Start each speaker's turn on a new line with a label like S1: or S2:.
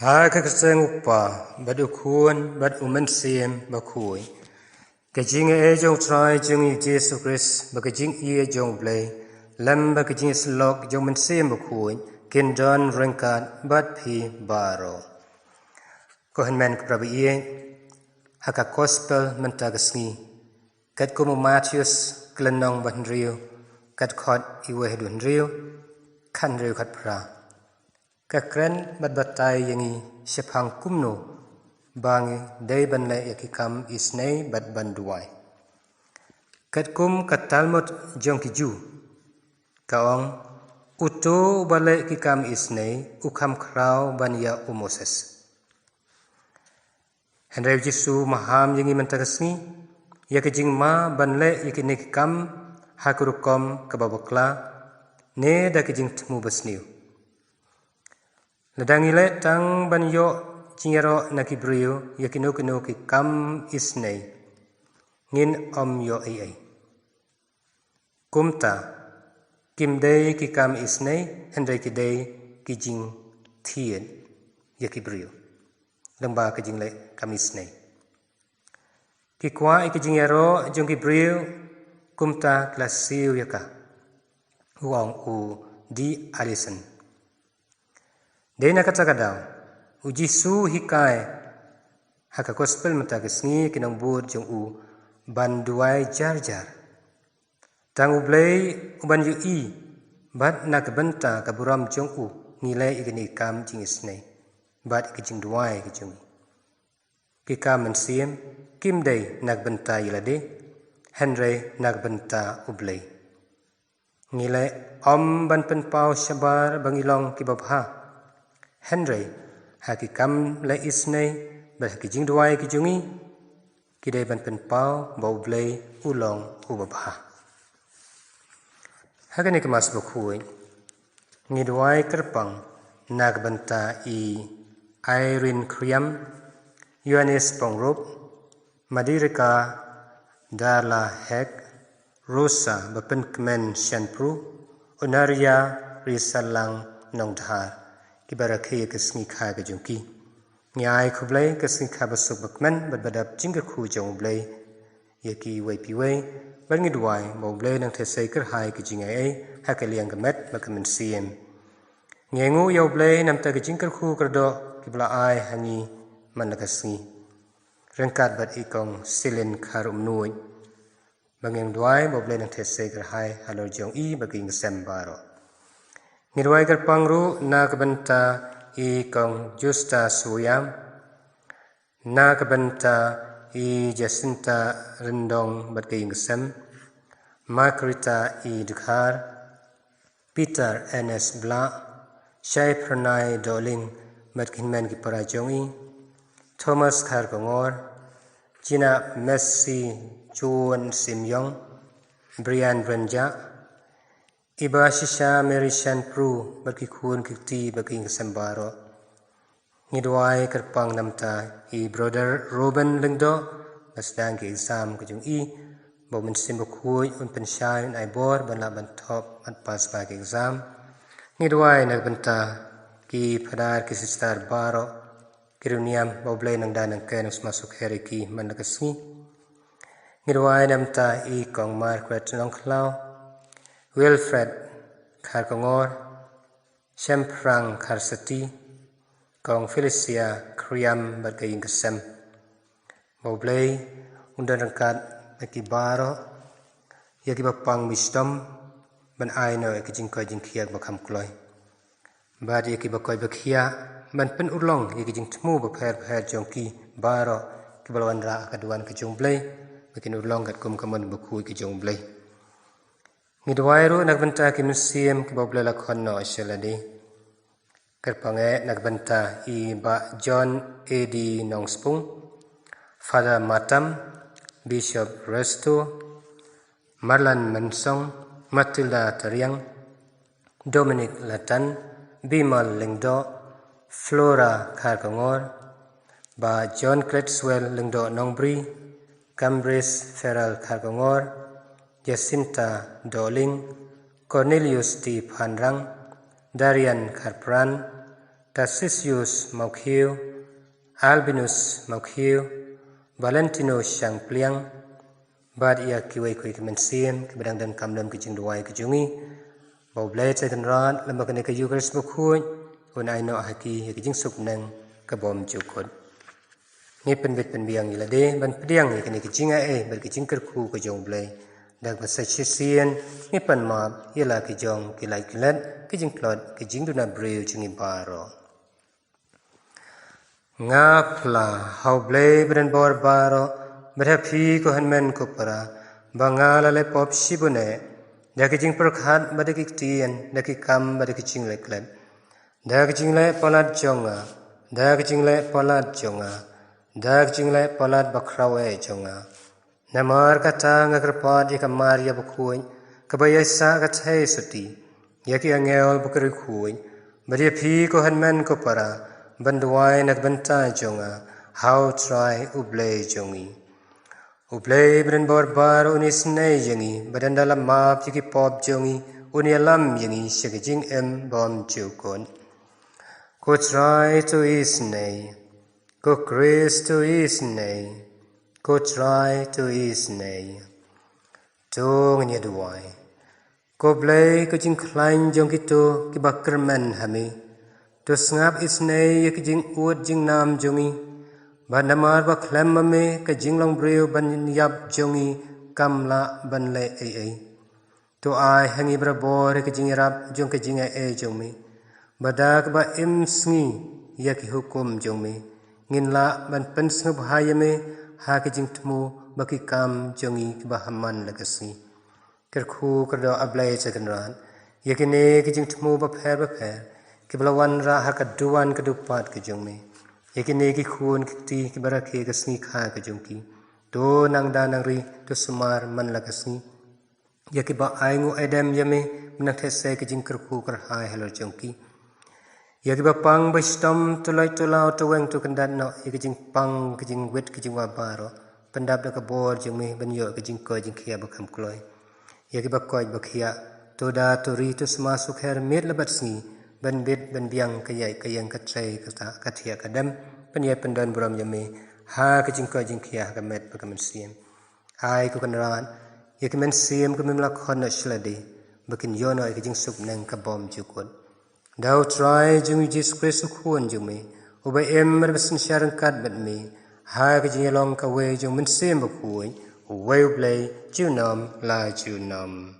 S1: Haka kaseng upa badu kuan bad umen siem bakui. Kajing jong try jong Jesu Christ bakajing jong blay lam bakajing slok jong men siem bakui kin don rengkat bad pi baro. Kohen men keprabi haka gospel mentagasngi kat kumu Matius klenong ban rio kat khot iwe hedun rio kan rio kat pra. Kakren batay yangi sepang kumno bangi day banle yakikam isnay bat banduay. Kat kum katalmot jong kiju kaong uto bale kikam isnay ukam kraw banya umoses. Henry Jesu maham yangi mentagasngi yakijing ma banle yakinikam hakurukom kababakla ne dakijing temu basniu. Ladangile tang banyo jingero nakibrio yakino ki kam isnay ngin yo ai. Kumta kimday ki kam isnay henday kiday kijing thien yakibrio lamba kijing le kam isnay. Kikwa ikijingero jong kibrio kumta klasiu yaka huang u di alison. Dena kata kadaw, ujisu hikai haka gospel mentagasngi kinong bud jong u banduay jar. Tang ublay uban yu bat nakabenta kaburam jong u nilay igani kam jing isnay bat ikijing duay kijong. Kikam mensiem kimday nagbenta yilade henry nagbenta ublay. Nilay ban penpau syabar bangilong kibabha. Henry hakikam le isnay berhakijing duay kijungi kidai ban penpau bau blay ulong ubabha. Hagani kemas bakui ngiduay kerpang nagbanta i Irene Kriam Yohanes Pongrop Madirika Darla Hek Rosa Bapen Kemen Shanpru Onaria Risalang Nongdhar Kibarakhe kesngi kha ke jongki nyai khublai kesngi kha basuk bakman badbadap jingga khu jong blai yaki wai piwai bangi duai mo blai nang thesai ker hai ke jingai ai hakaliang gamet bakamen siem ngengu yo blai namta ke jingker khu kerdo kibla ai hangi manakasngi rengkat bat ikong silin kharum nuoi bangeng duai mo blai nang thesai ker hai halor jong baging sembaro Ngiduay kerpangru nakabenta i kong Justa Suyam nakabenta i Jacinta Rendong batgaying sem Margarita i Dukhar Peter N.S. Bla Shai Pranay Doling batkinmen ki parajongi Thomas Kharkongor Gina Messi Juan Simyong Brian Brenja Iba shisha Mary Shanpru bagi khun kikti bagi sembaro ngidwai kerpang namta i brother Ruben Lengdo basdang ki exam kujung bomen simbo khui un pensyai un aibor ban la ban top at pas bagi exam ngidwai nagbenta ki phadar ki sister baro kiruniam boblay nang danang kenus masuk heriki manakasngi ngidwai namta i kong Margaret Nongklau Wilfred Kharkongor, Shemprang Kharsati, Kong Felicia Kriam Bagaying Kasem, Boblay, Undarangkat Nakibaro, Yakibapang Wisdom, Ban Aino Yakijingkoy Jingkiag Bakam Kloy, Bad Yakibakoy Bakia, Ban Pen Urlong Yakijing Tmu Bapher Jongki, Baro, Kibalwanra Akaduan Kajongblay, Bakin Urlong Kat Kum Kaman Baku Kajongblay. Ngidwairu nagbenta ki museum ki boblela khonno asyaladi kerpange nagbenta i ba John A.D. Nongspung Father Matam Bishop Resto Marlan Mansong Matilda Tariang Dominic Latan Bimal Lengdo Flora Kharkongor ba John Cretswell Lengdo Nongbri Cambris Feral Kharkongor Jacinta Doling, Cornelius T. Phanrang, Darian Kharpran, Tarsisius Maukiu, Albinus Maukiu, Valentino Siang Pliang, Bad ia kiwai kui kemensiam, kebedang dan kamdam kejing duai kejungi, bau blai caitan rat, lembak kene ke Eucharis bukui, unai no haki kejing subneng kebom cukut. Ni penbit penbiang ilade, ban pediang ni kene kejing berkejing kerku kejong blai. Dak pasai sisian, ni pan map, ialah kejong kilai kilat, kejing klot, kejing duna bril jungi baro. Ngapla, hau blai beran bor baro, berhapi ko hanmen ko para, bangala le pop shibune, dak kejing perkhat pada kiktian, dak kikam pada kejing le klet, dak kejing le polat jonga, dak kejing le polat jonga, dak kejing le polat bakrawe jonga. Namar kata ngakerpad ika Maria bukuin, kebayasa katai suti, yaki angel bukari kuin, badia pi ko hanmen ko para, banduai nak bantai jonga, how try ublay jongi. Ublay beren barbar unis nei jengi, badan dalam map yaki pop jongi, uni alam jengi syakijing bom jukon. Ko try to is nei, ko Chris to is nei. Ko try to is nay. Tong nya duai. Ko blay ko jing klein jong kito ki bakerman hami. To ngap is nay ki jing uat jing nam jongi. Ba namar ba klem me ka jing long breu ban yap jongi kamla ban le ai. To ai hangi bra bor ki jing rap jong ka jing ai jong mi. Badak ba im sngi ya ki hukum jong mi. Ngin la ban pens ngubhaya me ha kejing temu baki kam jongi kebahaman legasi. Kerku kerdo ablay cakenran. Yakini kejing temu bapher kebelawan ra ha keduan kedupat kejong me. Yakini kikun kikti kebaraki kesni kha kejongki. Do nang da nang ri to sumar man legasi. Yakiba aingu edem yame menang tese kejing kerku kerhai halor jongki. Yakiba pang bestom tulai tulau tuweng tu kendat no yakijing pang kejing wet kejing wabaro pendap dak bor jeng me benyo kejing ko jing kia bakam kloi yakiba koi bakia to da to ri to semasuk her mit lebat sngi ben bit ben biang kayai kayang katrei kata katia kadam penyai pendan buram yame ha kejing ko jing kia kamet bakam siem hai ko kanran yakimen siem ko memla khon shlade bakin yono kejing suk nang kabom jukut. Dau try jung Jesus Christ kuan jung me, ubay merbesin syarang kat bet me, ha kejing long kawe jung men sem bakuin, uwe ublay junam la junam.